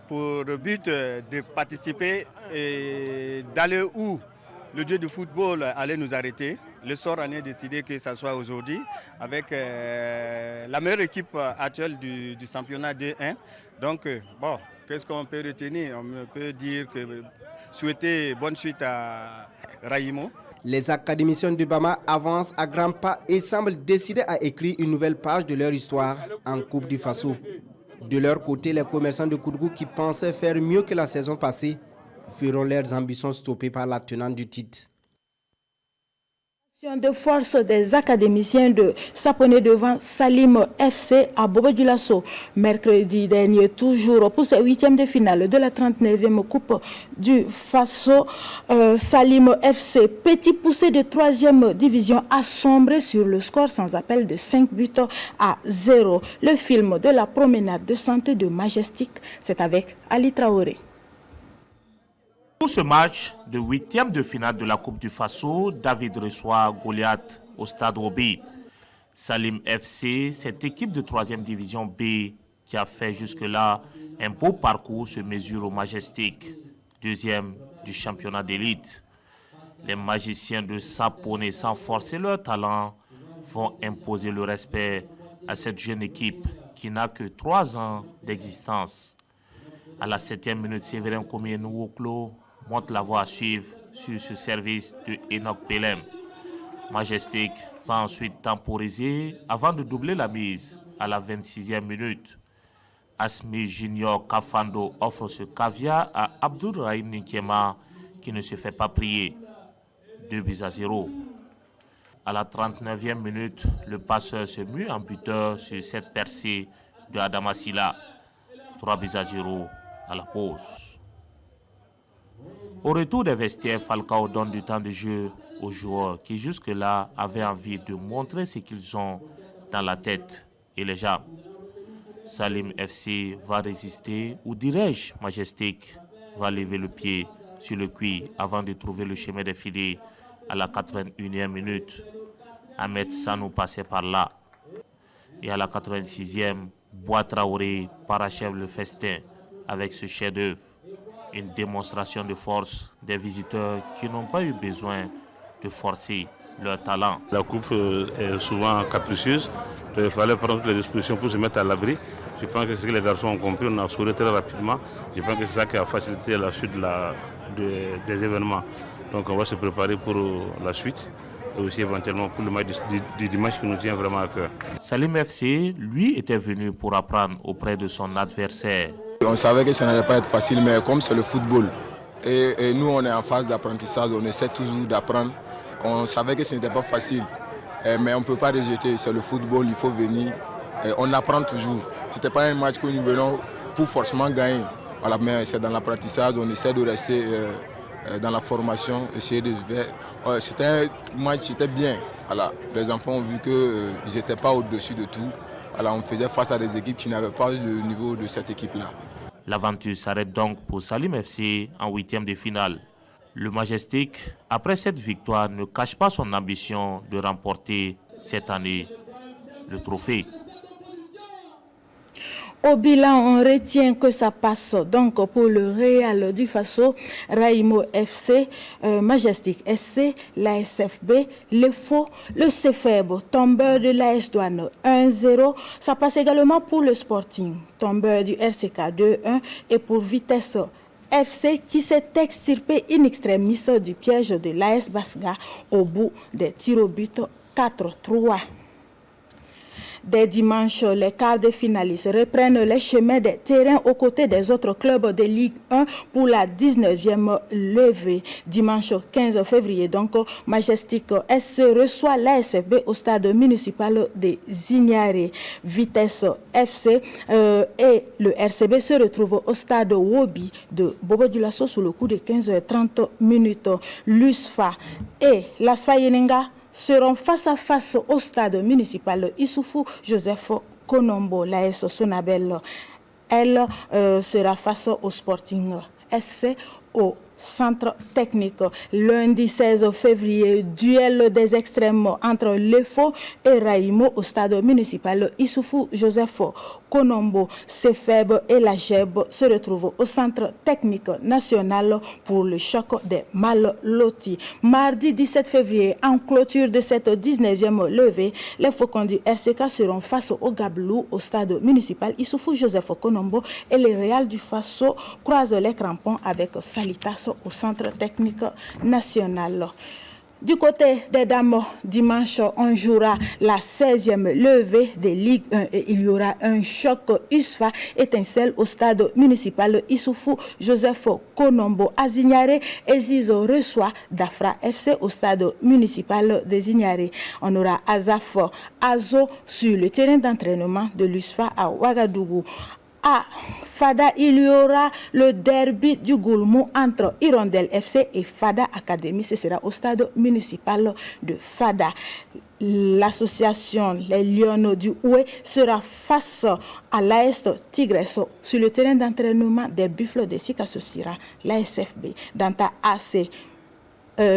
pour le but de participer et d'aller où le dieu du football allait nous arrêter. Le sort en est décidé que ce soit aujourd'hui avec la meilleure équipe actuelle du championnat D1. Donc, bon, qu'est-ce qu'on peut retenir? On peut dire que souhaiter bonne suite à Raïmo. Les académiciens de Bama avancent à grands pas et semblent décidés à écrire une nouvelle page de leur histoire en Coupe du Faso. De leur côté, les commerçants de Koudougou qui pensaient faire mieux que la saison passée feront leurs ambitions stoppées par la tenante du titre. De force des académiciens de Saponé devant Salim FC à Bobo-Dioulasso. Mercredi dernier, toujours pour ces huitièmes de finale de la 39e Coupe du Faso, Salim FC, petit poussé de 3e division, a sombré sur le score sans appel de 5-0. Le film de la promenade de santé de Majestic, c'est avec Ali Traoré. Pour ce match de huitième de finale de la Coupe du Faso, David reçoit Goliath au stade Roby. Salim FC, cette équipe de 3e division B qui a fait jusque-là un beau parcours, se mesure au Majestic, 2e du championnat d'élite. Les magiciens de Saponé, sans forcer leur talent, vont imposer le respect à cette jeune équipe qui n'a que 3 ans d'existence. À la 7e minute, Séverin Komienou-Woklo montre la voie à suivre sur ce service de Enoch Pelem. Majestic va ensuite temporiser avant de doubler la mise à la 26e minute. Asmi Junior Kafando offre ce caviar à Abdourahim Ninkiema qui ne se fait pas prier. 2-0. À la 39e minute, le passeur se mue en buteur sur cette percée de Adama Silla. 3-0 à la pause. Au retour des vestiaires, Falcao donne du temps de jeu aux joueurs qui jusque-là avaient envie de montrer ce qu'ils ont dans la tête et les jambes. Salim FC va résister, ou dirais-je, Majestic va lever le pied sur le cuir avant de trouver le chemin des filets à la 81e minute. Ahmed Sanou passait par là. Et à la 86e, Bois Traoré parachève le festin avec ce chef-d'œuvre. Une démonstration de force des visiteurs qui n'ont pas eu besoin de forcer leur talent. La coupe est souvent capricieuse, donc il fallait prendre toutes les dispositions pour se mettre à l'abri. Je pense que ce que les garçons ont compris, on a assuré très rapidement. Je pense que c'est ça qui a facilité la suite des événements. Donc on va se préparer pour la suite et aussi éventuellement pour le match du dimanche qui nous tient vraiment à cœur. Salim FC, lui, était venu pour apprendre auprès de son adversaire. On savait que ça n'allait pas être facile, mais comme c'est le football, et nous on est en phase d'apprentissage, on essaie toujours d'apprendre. On savait que ce n'était pas facile, mais on ne peut pas rejeter, c'est le football, il faut venir. On apprend toujours. Ce n'était pas un match que nous venons pour forcément gagner, voilà, mais c'est dans l'apprentissage, on essaie de rester dans la formation, essayer de faire. C'était un match, c'était bien. Voilà. Les enfants ont vu qu'ils n'étaient pas au-dessus de tout. Voilà, on faisait face à des équipes qui n'avaient pas le niveau de cette équipe-là. L'aventure s'arrête donc pour Salim FC en huitième de finale. Le Majestic, après cette victoire, ne cache pas son ambition de remporter cette année le trophée. Au bilan, on retient que ça passe donc pour le Real du Faso, Raïmo FC, Majestic SC, l'ASFB, le Faux, le CFEB, tombeur de l'AS Douane 1-0. Ça passe également pour le Sporting, tombeur du RCK 2-1 et pour Vitesse FC qui s'est extirpé in extremis du piège de l'AS Basga au bout des tirs au but 4-3. Dès dimanche, les quarts de finalistes reprennent les chemins des terrains aux côtés des autres clubs de Ligue 1 pour la 19e levée. Dimanche 15 février, donc, Majestic SC reçoit l'ASFB au stade municipal de Zignaré. Vitesse FC et le RCB se retrouvent au stade Wobi de Bobo Dioulasso sous le coup de 15h30 minutes. L'USFA et l'ASFA Yenenga seront face à face au stade municipal Issoufou Joseph Konombo. L'AS Sonabel, elle, sera face au Sporting SC au centre technique. Lundi 16 février, duel des extrêmes entre Lefo et Raïmo au stade municipal Issoufou Joseph Konombo. Cefeb et la Jeb se retrouvent au centre technique national pour le choc des mal lotis. Mardi 17 février, en clôture de cette 19e levée, les Faucons du RCK seront face au Gablou au stade municipal Issoufou Joseph Konombo et les Real du Faso croisent les crampons avec Salitas au centre technique national. Du côté des dames, dimanche, on jouera la 16e levée de Ligue 1 et il y aura un choc USFA étincelle au stade municipal Issoufou Joseph Konombo à Zignaré et Zizo reçoit Dafra FC au stade municipal de Zignaré. On aura Azaf Azo sur le terrain d'entraînement de l'USFA à Ouagadougou. À Fada, il y aura le derby du Goulmou entre Hirondelle FC et Fada Academy. Ce sera au stade municipal de Fada. L'association Les Lions du Oué sera face à l'AS Tigres sur le terrain d'entraînement des Buffles de Sika. Ce sera l'ASFB. Danta AC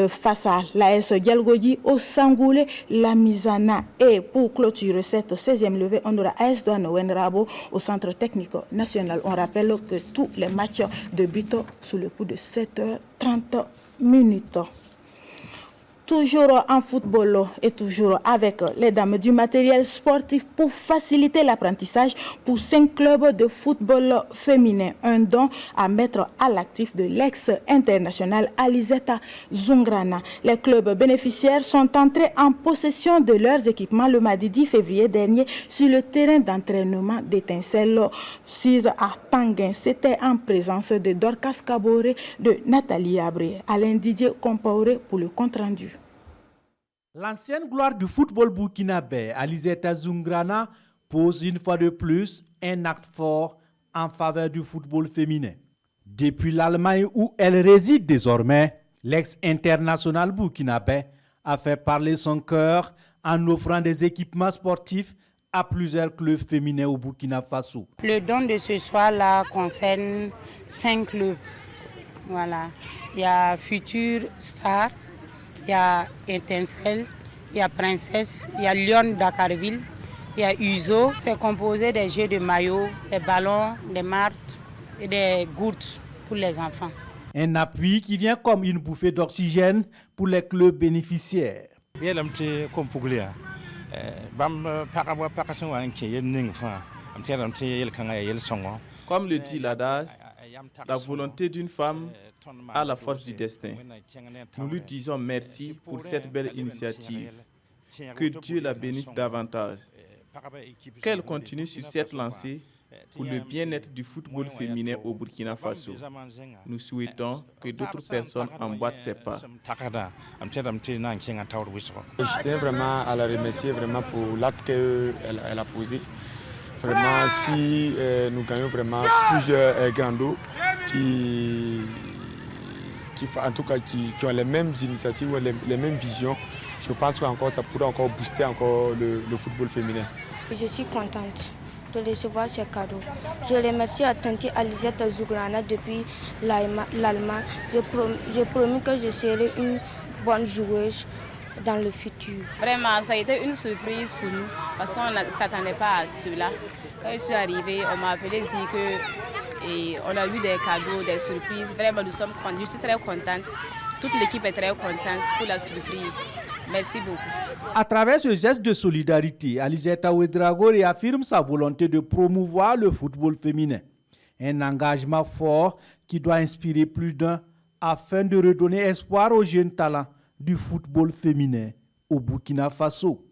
face à l'AS Dialgoji au Sangoulé, la Misana. Et pour clôturer cette 16e levée, on aura AS Douane Wenrabo au centre technique national. On rappelle que tous les matchs débutent sous le coup de 7h30 minutes. Toujours en football et toujours avec les dames du matériel sportif pour faciliter l'apprentissage pour 5 clubs de football féminin. Un don à mettre à l'actif de l'ex-internationale Alizeta Zungrana. Les clubs bénéficiaires sont entrés en possession de leurs équipements le mardi 10 février dernier sur le terrain d'entraînement d'Étincelle 6 à Tanguin. C'était en présence de Dorcas Kaboré, de Nathalie Abré, Alain Didier Compaoré pour le compte-rendu. L'ancienne gloire du football burkinabé, Alizeta Zungrana, pose une fois de plus un acte fort en faveur du football féminin. Depuis l'Allemagne où elle réside désormais, l'ex-international burkinabé a fait parler son cœur en offrant des équipements sportifs à plusieurs clubs féminins au Burkina Faso. Le don de ce soir-là concerne 5 clubs. Voilà. Il y a Futur Star, il y a Étincelle, il y a Princesse, il y a Lyon Dakarville, il y a Uzo. C'est composé des jeux de maillots, des ballons, des martes et des gourdes pour les enfants. Un appui qui vient comme une bouffée d'oxygène pour les clubs bénéficiaires. Comme le dit l'adage, la volonté d'une femme a la force du destin. Nous lui disons merci pour cette belle initiative. Que Dieu la bénisse davantage. Qu'elle continue sur cette lancée pour le bien-être du football féminin au Burkina Faso. Nous souhaitons que d'autres personnes emboîtent ses pas. Je tiens vraiment à la remercier vraiment pour l'acte qu'elle a posé. Vraiment, si nous gagnons vraiment plusieurs grands qui ont les mêmes initiatives, les mêmes visions, je pense que ça pourrait encore booster encore le football féminin. Je suis contente de recevoir ces cadeaux. Je remercie à Tanti Alizeta Zungrana depuis l'Allemagne. Je promis que je serai une bonne joueuse dans le futur. Vraiment, ça a été une surprise pour nous parce qu'on ne s'attendait pas à cela. Quand je suis arrivée, on m'a appelé dire qu'on a eu des cadeaux, des surprises. Vraiment, nous sommes contents. Je suis très contente. Toute l'équipe est très contente pour la surprise. Merci beaucoup. À travers ce geste de solidarité, Alizeta Ouedraogo réaffirme sa volonté de promouvoir le football féminin. Un engagement fort qui doit inspirer plus d'un afin de redonner espoir aux jeunes talents du football féminin au Burkina Faso.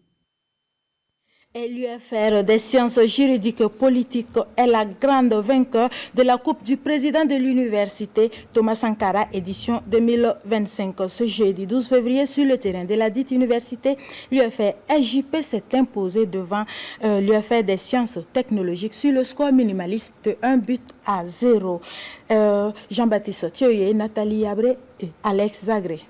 Et l'UFR des sciences juridiques et politiques est la grande vainqueur de la Coupe du président de l'université Thomas Sankara, édition 2025. Ce jeudi 12 février, sur le terrain de la dite université, l'UFR SJP s'est imposé devant l'UFR des sciences technologiques sur le score minimaliste de 1-0. Jean-Baptiste Thioye, Nathalie Abré et Alex Zagré.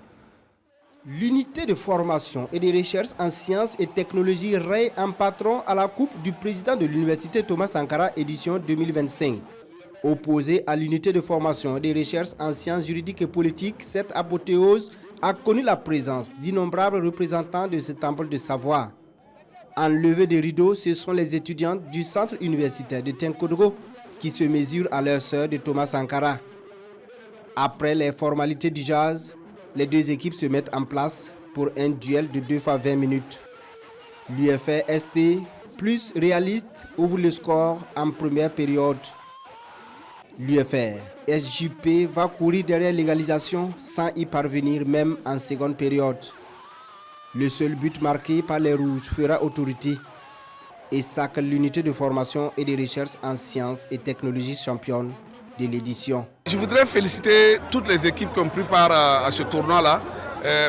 L'unité de formation et de recherche en sciences et technologies raye un patron à la coupe du président de l'université Thomas Sankara, édition 2025. Opposé à l'unité de formation et de recherche en sciences juridiques et politiques, cette apothéose a connu la présence d'innombrables représentants de ce temple de savoir. En levée de rideau, ce sont les étudiants du centre universitaire de Tinkodogo qui se mesurent à leur sœur de Thomas Sankara. Après les formalités du jazz, les deux équipes se mettent en place pour un duel de 2 fois 20 minutes. L'UFR ST, plus réaliste, ouvre le score en première période. L'UFR SJP va courir derrière l'égalisation sans y parvenir même en seconde période. Le seul but marqué par les Rouges fera autorité et sacre l'unité de formation et de recherche en sciences et technologies championne de l'édition. Je voudrais féliciter toutes les équipes qui ont pris part à ce tournoi-là.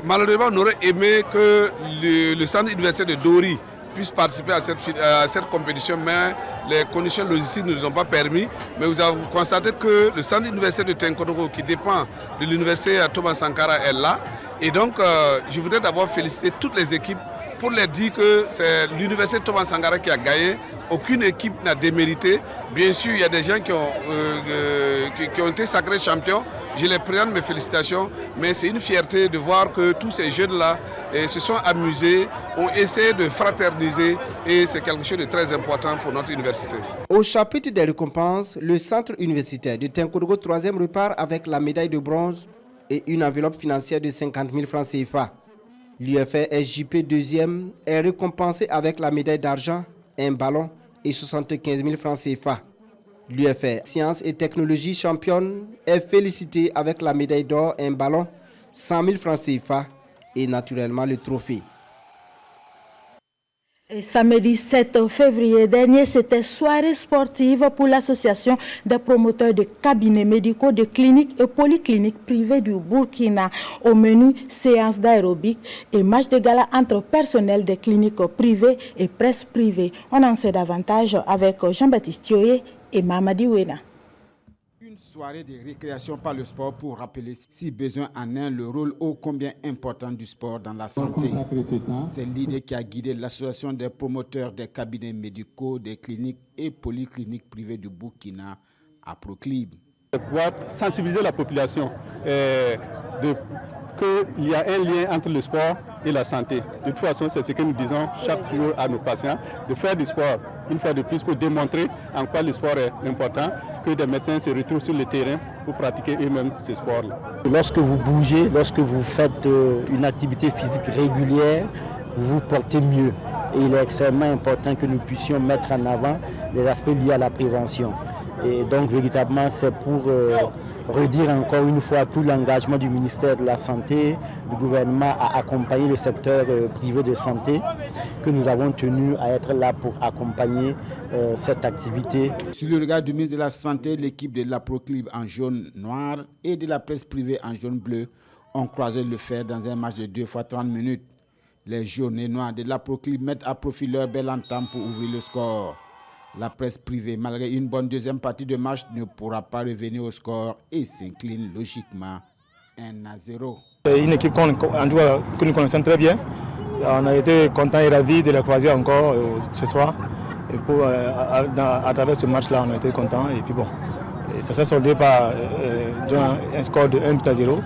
Malheureusement, on aurait aimé que le centre universitaire de Dori puisse participer à cette compétition, mais les conditions logistiques ne nous ont pas permis. Mais vous avez constaté que le centre universitaire de Tinkodogo, qui dépend de l'université Thomas Sankara, est là. Et donc, je voudrais d'abord féliciter toutes les équipes pour leur dire que c'est l'université Thomas Sankara qui a gagné. Aucune équipe n'a démérité. Bien sûr, il y a des gens qui ont été sacrés champions. Je les présente mes félicitations, mais c'est une fierté de voir que tous ces jeunes-là se sont amusés, ont essayé de fraterniser et c'est quelque chose de très important pour notre université. Au chapitre des récompenses, le centre universitaire de Tinkodogo 3e repart avec la médaille de bronze et une enveloppe financière de 50 000 francs CFA. L'UFR SJP 2e est récompensé avec la médaille d'argent, un ballon et 75 000 francs CFA. L'UFR Sciences et Technologies championne est félicité avec la médaille d'or, un ballon, 100 000 francs CFA et naturellement le trophée. Et samedi 7 février dernier, c'était soirée sportive pour l'association des promoteurs de cabinets médicaux, de cliniques et polycliniques privées du Burkina. Au menu, séance d'aérobic et match de gala entre personnel des cliniques privées et presse privée. On en sait davantage avec Jean-Baptiste Thioye et Mamadi Wena. Une soirée de récréation par le sport pour rappeler, si besoin en est, le rôle ô combien important du sport dans la santé. C'est l'idée qui a guidé l'association des promoteurs des cabinets médicaux, des cliniques et polycliniques privées du Burkina à Proclib. Pouvoir sensibiliser la population qu'il y a un lien entre le sport et la santé. De toute façon, c'est ce que nous disons chaque jour à nos patients, de faire du sport une fois de plus pour démontrer en quoi le sport est important, que des médecins se retrouvent sur le terrain pour pratiquer eux-mêmes ce sport-là. Lorsque vous bougez, lorsque vous faites une activité physique régulière, vous vous portez mieux. Et il est extrêmement important que nous puissions mettre en avant les aspects liés à la prévention. Et donc, véritablement, c'est pour redire encore une fois tout l'engagement du ministère de la Santé, du gouvernement à accompagner le secteur privé de santé, que nous avons tenu à être là pour accompagner cette activité. Sur le regard du ministre de la Santé, l'équipe de la Proclib en jaune-noir et de la presse privée en jaune-bleu ont croisé le fer dans un match de 2 fois 30 minutes. Les jaunes et noirs de la Proclib mettent à profit leur belle entame pour ouvrir le score. La presse privée, malgré une bonne deuxième partie de match, ne pourra pas revenir au score et s'incline logiquement 1-0. C'est une équipe que nous connaissons très bien. On a été contents et ravis de la croiser encore ce soir. Et à travers ce match-là, on a été contents. Et puis bon, ça s'est soldé par un score de 1-0.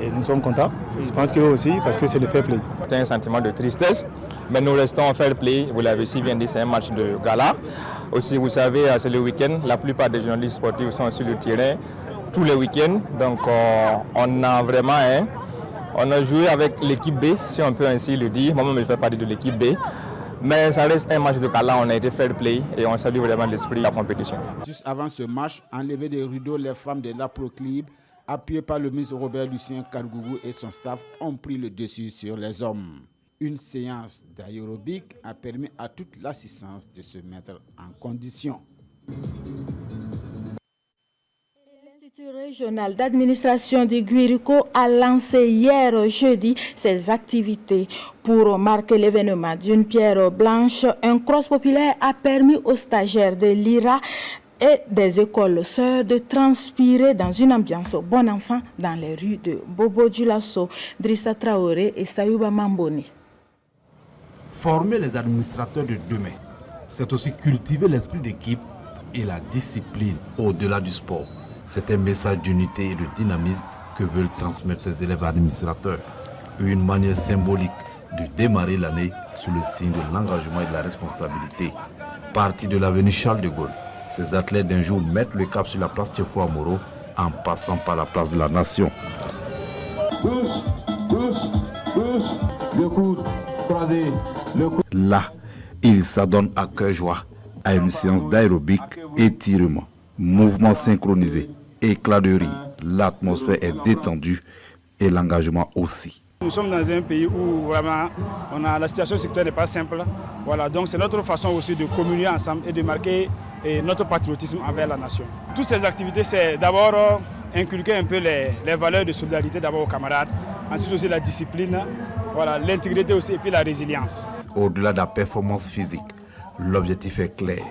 Et nous sommes contents. Et je pense qu'eux aussi, parce que c'est le fair play. C'est un sentiment de tristesse, mais nous restons fair play. Vous l'avez si bien dit, c'est un match de gala. Aussi, vous savez, c'est le week-end. La plupart des journalistes sportifs sont sur le terrain tous les week-ends. Donc, on a vraiment on a joué avec l'équipe B, si on peut ainsi le dire. Moi-même, je fais partie de l'équipe B. Mais ça reste un match de gala, on a été fair play et on salue vraiment l'esprit de la compétition. Juste avant ce match, enlevé des rideaux, les femmes de la Proclib, appuyées par le ministre Robert Lucien Kargougou et son staff, ont pris le dessus sur les hommes. Une séance d'aérobic a permis à toute l'assistance de se mettre en condition. L'Institut régional d'administration du Guirico a lancé hier jeudi ses activités. Pour marquer l'événement d'une pierre blanche, un cross populaire a permis aux stagiaires de l'IRA et des écoles sœurs de transpirer dans une ambiance bon enfant dans les rues de Bobo-Dioulasso, Drissa Traoré et Sayouba Mamboni. Former les administrateurs de demain, c'est aussi cultiver l'esprit d'équipe et la discipline au-delà du sport. C'est un message d'unité et de dynamisme que veulent transmettre ces élèves administrateurs. Une manière symbolique de démarrer l'année sous le signe de l'engagement et de la responsabilité. Parti de l'avenue Charles de Gaulle, ces athlètes d'un jour mettent le cap sur la place Tchefoua Moro en passant par la place de la Nation. Le coude croisé. Là, ils s'adonnent à cœur joie à une séance d'aérobic, étirement, mouvement synchronisé, éclat de rire. L'atmosphère est détendue et l'engagement aussi. Nous sommes dans un pays où vraiment la situation sécuritaire n'est pas simple. Voilà, donc c'est notre façon aussi de communier ensemble et de marquer notre patriotisme envers la nation. Toutes ces activités, c'est d'abord inculquer un peu les valeurs de solidarité d'abord aux camarades, ensuite aussi la discipline, voilà, l'intégrité aussi et puis la résilience. Au-delà de la performance physique, l'objectif est clair,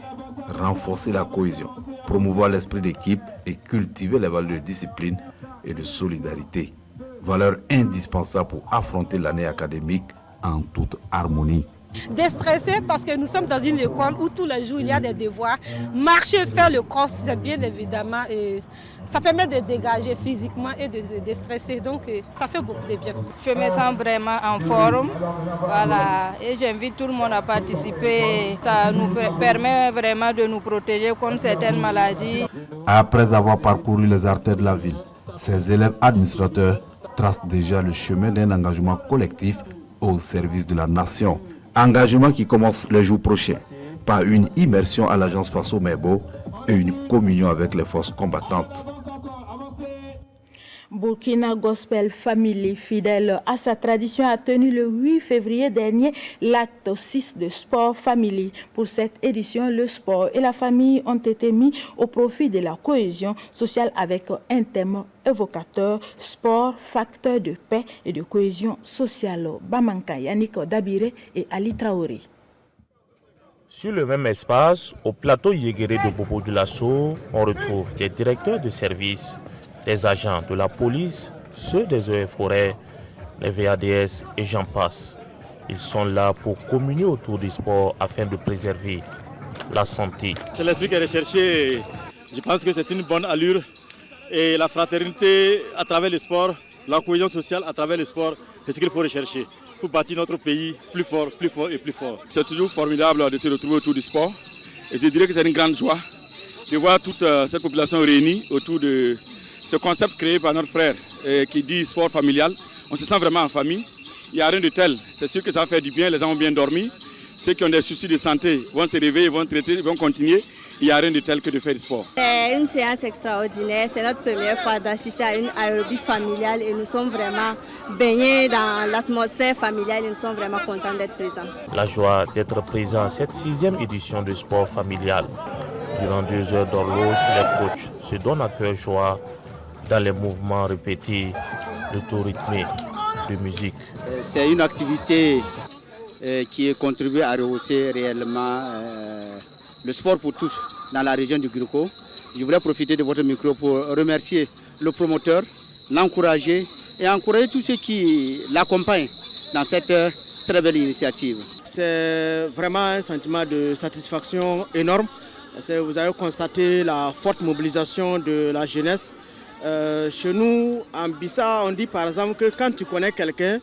renforcer la cohésion, promouvoir l'esprit d'équipe et cultiver les valeurs de discipline et de solidarité. Valeurs indispensables pour affronter l'année académique en toute harmonie. Déstresser parce que nous sommes dans une école où tous les jours il y a des devoirs. Marcher, faire le cross, c'est bien évidemment. Et ça permet de dégager physiquement et de déstresser. Donc ça fait beaucoup de bien. Je me sens vraiment en forme. Voilà. Et j'invite tout le monde à participer. Ça nous permet vraiment de nous protéger contre certaines maladies. Après avoir parcouru les artères de la ville, ces élèves administrateurs tracent déjà le chemin d'un engagement collectif au service de la nation. Engagement qui commence le jour prochain par une immersion à l'agence Faso Mebo et une communion avec les forces combattantes. Burkina Gospel Family, fidèle à sa tradition, a tenu le 8 février dernier l'acte 6 de Sport Family. Pour cette édition, le sport et la famille ont été mis au profit de la cohésion sociale avec un thème évocateur, sport, facteur de paix et de cohésion sociale. Bamanka, Yannick Dabire et Ali Traoré. Sur le même espace, au plateau Yéguéré de Bobo-Dioulasso, on retrouve des directeurs de services, des agents de la police, ceux des eaux et forêts, les VADS et j'en passe. Ils sont là pour communier autour du sport afin de préserver la santé. C'est l'esprit qui est recherché. Je pense que c'est une bonne allure. Et la fraternité à travers le sport, la cohésion sociale à travers le sport, c'est ce qu'il faut rechercher pour bâtir notre pays plus fort et plus fort. C'est toujours formidable de se retrouver autour du sport. Et je dirais que c'est une grande joie de voir toute cette population réunie autour de ce concept créé par notre frère qui dit sport familial. On se sent vraiment en famille. Il n'y a rien de tel. C'est sûr que ça va faire du bien, les gens ont bien dormi. Ceux qui ont des soucis de santé vont se réveiller, vont traiter, vont continuer. Il n'y a rien de tel que de faire du sport. C'est une séance extraordinaire. C'est notre première fois d'assister à une aérobie familiale et nous sommes vraiment baignés dans l'atmosphère familiale et nous sommes vraiment contents d'être présents. La joie d'être présent à cette 6e édition de sport familial. Durant 2 heures d'horloge, les coachs se donnent à cœur joie dans les mouvements répétés, le taux rythmé de musique. C'est une activité qui est contribuée à rehausser réellement le sport pour tous dans la région du Guirico. Je voudrais profiter de votre micro pour remercier le promoteur, l'encourager et encourager tous ceux qui l'accompagnent dans cette très belle initiative. C'est vraiment un sentiment de satisfaction énorme. Vous avez constaté la forte mobilisation de la jeunesse. Chez nous, en Bissa, on dit par exemple que quand tu connais quelqu'un,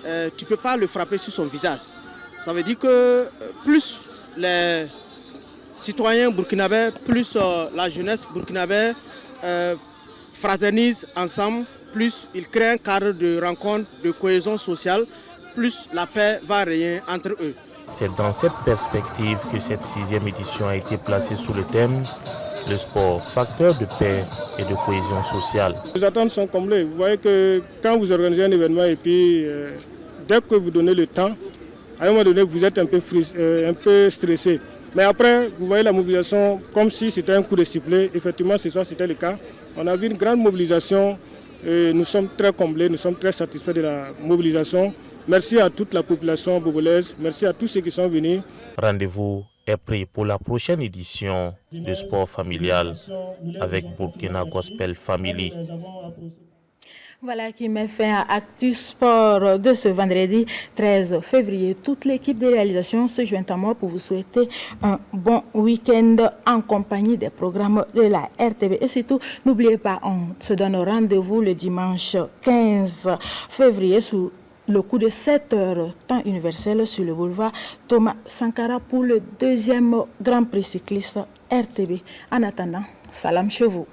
tu ne peux pas le frapper sur son visage. Ça veut dire que plus les citoyens burkinabés, plus la jeunesse burkinabé fraternise ensemble, plus ils créent un cadre de rencontre, de cohésion sociale, plus la paix va régner entre eux. C'est dans cette perspective que cette 6e édition a été placée sous le thème « Le sport, facteur de paix et de cohésion sociale ». Les attentes sont comblées. Vous voyez que quand vous organisez un événement et puis dès que vous donnez le temps, À un moment donné, vous êtes un peu stressé. Mais après, vous voyez la mobilisation comme si c'était un coup de sifflet. Effectivement, ce soir, c'était le cas. On a vu une grande mobilisation. Et nous sommes très comblés, nous sommes très satisfaits de la mobilisation. Merci à toute la population bobolaise. Merci à tous ceux qui sont venus. Rendez-vous est pris pour la prochaine édition de Sport familial avec Burkina Gospel Family. Voilà qui met fin à Actu Sport de ce vendredi 13 février. Toute l'équipe de réalisation se joint à moi pour vous souhaiter un bon week-end en compagnie des programmes de la RTB. Et surtout, n'oubliez pas, on se donne rendez-vous le dimanche 15 février sous le coup de 7 heures, temps universel sur le boulevard Thomas Sankara pour le 2e Grand Prix cycliste RTB. En attendant, salam chez vous.